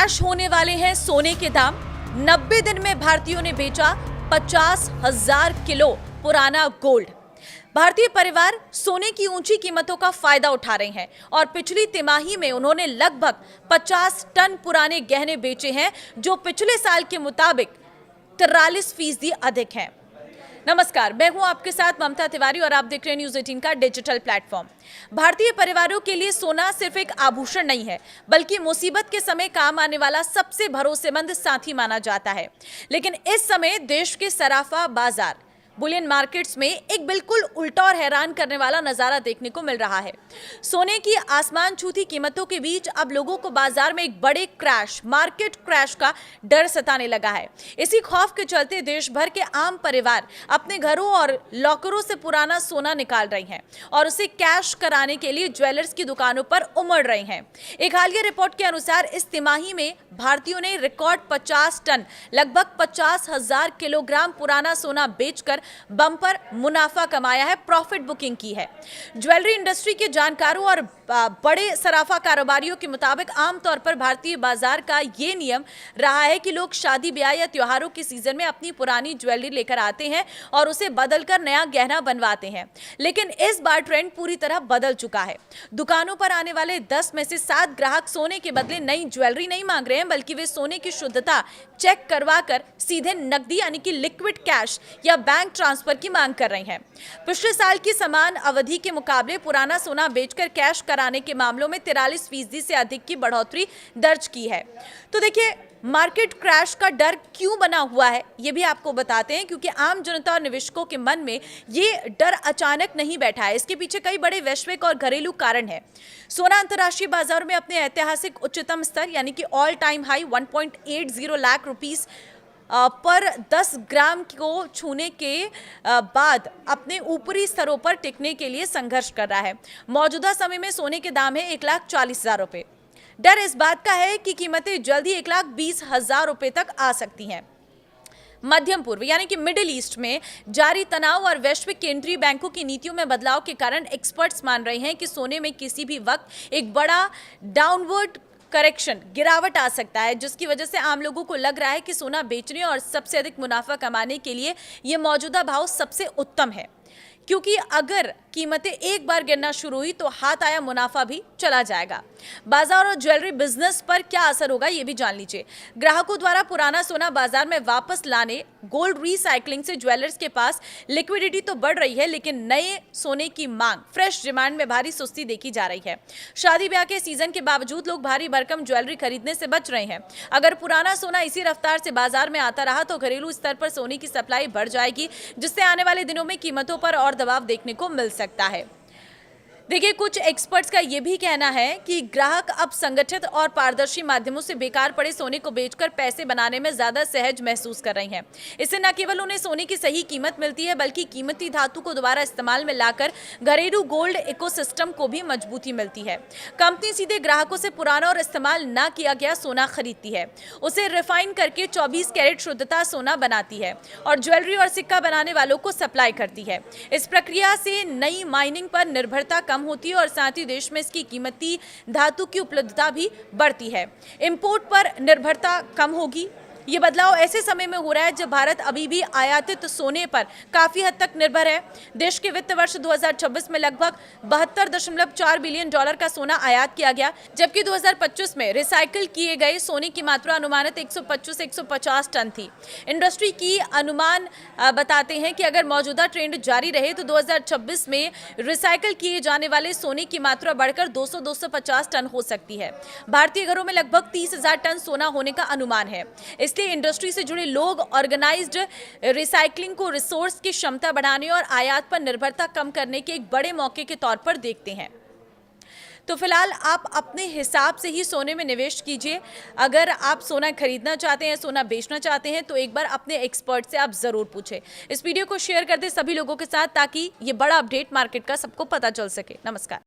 Crash होने वाले हैं सोने के दाम। 90 दिन में भारतीयों ने बेचा 50,000 किलो पुराना गोल्ड। भारतीय परिवार सोने की ऊंची कीमतों का फायदा उठा रहे हैं और पिछली तिमाही में उन्होंने लगभग 50 टन पुराने गहने बेचे हैं, जो पिछले साल के मुताबिक 43% अधिक हैं। नमस्कार, मैं हूं आपके साथ ममता तिवारी और आप देख रहे हैं न्यूज़ 18 का डिजिटल प्लेटफॉर्म। भारतीय परिवारों के लिए सोना सिर्फ एक आभूषण नहीं है, बल्कि मुसीबत के समय काम आने वाला सबसे भरोसेमंद साथी माना जाता है। लेकिन इस समय देश के सराफा बाजार बुलियन मार्केट्स में एक बिल्कुल उल्टा और हैरान करने वाला नजारा देखने को मिल रहा है। सोने की आसमान छूती कीमतों के बीच अब लोगों को बाजार में एक बड़े मार्केट क्रैश का डर सताने लगा है। इसी खौफ के चलते देश भर के आम परिवार अपने घरों और लॉकरों से पुराना सोना निकाल रहे हैं और उसे कैश कराने के लिए ज्वेलर्स की दुकानों पर उमड़ रहे हैं। एक हालिया रिपोर्ट के अनुसार इस तिमाही में भारतीयों ने रिकॉर्ड 50 टन लगभग 50,000 किलोग्राम पुराना सोना बेचकर बम्पर मुनाफा कमाया है, प्रॉफिट बुकिंग की है। ज्वेलरी इंडस्ट्री के जानकारों और बड़े सराफा कारोबारियों के मुताबिक आमतौर पर भारतीय बाजार का ये नियम रहा है कि लोग शादी ब्याह या त्योहारों के सीजन में अपनी पुरानी ज्वेलरी लेकर आते हैं और उसे बदलकर नया गहना बनवाते हैं। लेकिन इस बार ट्रेंड पूरी तरह बदल चुका है। दुकानों पर आने वाले 10 में से 7 ग्राहक सोने के बदले नई ज्वेलरी नहीं मांग रहे हैं, बल्कि वे सोने की शुद्धता चेक करवाकर सीधे नकदी यानी कि लिक्विड कैश या बैंक ट्रांसफर की मांग कर रहे हैं। पिछले साल की समान अवधि के मुकाबले पुराना सोना बेचकर कैश कराने के मामलों में 43% से अधिक की बढ़ोतरी दर्ज की है। तो देखिए, मार्केट क्रैश का डर क्यों बना हुआ है ये भी आपको बताते हैं, क्योंकि आम जनता और निवेशकों के मन में ये डर अचानक नहीं बैठा है। इसके पीछे कई बड़े वैश्विक और घरेलू कारण हैं। सोना अंतर्राष्ट्रीय बाजारों में अपने ऐतिहासिक उच्चतम स्तर यानी कि all time high 1.80 lakh rupees पर 10 ग्राम को छूने के बाद अपने ऊपरी स्तरों पर टिकने के लिए संघर्ष कर रहा है। मौजूदा समय में सोने के दाम है 1,40,000 रुपए। डर इस बात का है कि कीमतें जल्द ही 1,20,000 रुपए तक आ सकती हैं। मध्यम पूर्व यानी कि मिडिल ईस्ट में जारी तनाव और वैश्विक केंद्रीय बैंकों की नीतियों में बदलाव के कारण एक्सपर्ट्स मान रहे हैं कि सोने में किसी भी वक्त एक बड़ा डाउनवर्ड करेक्शन गिरावट आ सकता है, जिसकी वजह से आम लोगों को लग रहा है कि सोना बेचने और सबसे अधिक मुनाफा कमाने के लिए ये मौजूदा भाव सबसे उत्तम है, क्योंकि अगर कीमतें एक बार गिरना शुरू हुई तो हाथ आया मुनाफा भी चला जाएगा। बाजार और ज्वेलरी बिजनेस पर क्या असर होगा ये भी जान लीजिए। ग्राहकों द्वारा पुराना सोना बाजार में वापस लाने गोल्ड रीसाइक्लिंग से ज्वेलर्स के पास लिक्विडिटी तो बढ़ रही है, लेकिन नए सोने की मांग फ्रेश डिमांड में भारी सुस्ती देखी जा रही है। शादी ब्याह के सीजन के बावजूद लोग भारी भरकम ज्वेलरी खरीदने से बच रहे हैं। अगर पुराना सोना इसी रफ्तार से बाजार में आता रहा तो घरेलू स्तर पर सोने की सप्लाई बढ़ जाएगी, जिससे आने वाले दिनों में कीमतों पर और दबाव देखने को मिल सकता है। देखिए, कुछ एक्सपर्ट्स का यह भी कहना है कि ग्राहक अब संगठित और पारदर्शी माध्यमों से बेकार पड़े सोने को बेचकर पैसे बनाने में ज्यादा सहज महसूस कर रहे हैं। इससे न केवल उन्हें सोने की सही कीमत मिलती है, बल्कि कीमती धातु को दोबारा इस्तेमाल में लाकर घरेलू गोल्ड इकोसिस्टम को भी मजबूती मिलती है। कंपनी सीधे ग्राहकों से पुराना और इस्तेमाल न किया गया सोना खरीदती है, उसे रिफाइन करके 24 कैरेट शुद्धता सोना बनाती है और ज्वेलरी और सिक्का बनाने वालों को सप्लाई करती है। इस प्रक्रिया से नई माइनिंग पर निर्भरता कम होती है और साथ ही देश में इसकी कीमती धातु की उपलब्धता भी बढ़ती है। इंपोर्ट पर निर्भरता कम होगी। ये बदलाव ऐसे समय में हो रहा है जब भारत अभी भी आयातित सोने पर काफी हद तक निर्भर है। देश के वित्त वर्ष 2026 में लगभग 72.4 बिलियन डॉलर का सोना आयात किया गया, जबकि 2025 में रिसाइकिल किए गए सोने की मात्रा अनुमानित 125 से 150 टन थी। इंडस्ट्री की अनुमान बताते हैं कि अगर मौजूदा ट्रेंड जारी रहे तो 2026 में रिसाइकिल किए जाने वाले सोने की मात्रा बढ़कर 200-250 टन हो सकती है। भारतीय घरों में लगभग 30,000 टन सोना होने का अनुमान है। इसलिए इंडस्ट्री से जुड़े लोग ऑर्गेनाइज्ड रिसाइकलिंग को रिसोर्स की क्षमता बढ़ाने और आयात पर निर्भरता कम करने के एक बड़े मौके के तौर पर देखते हैं। तो फिलहाल आप अपने हिसाब से ही सोने में निवेश कीजिए। अगर आप सोना खरीदना चाहते हैं, सोना बेचना चाहते हैं, तो एक बार अपने एक्सपर्ट से आप जरूर पूछें। इस वीडियो को शेयर कर दें सभी लोगों के साथ, ताकि ये बड़ा अपडेट मार्केट का सबको पता चल सके। नमस्कार।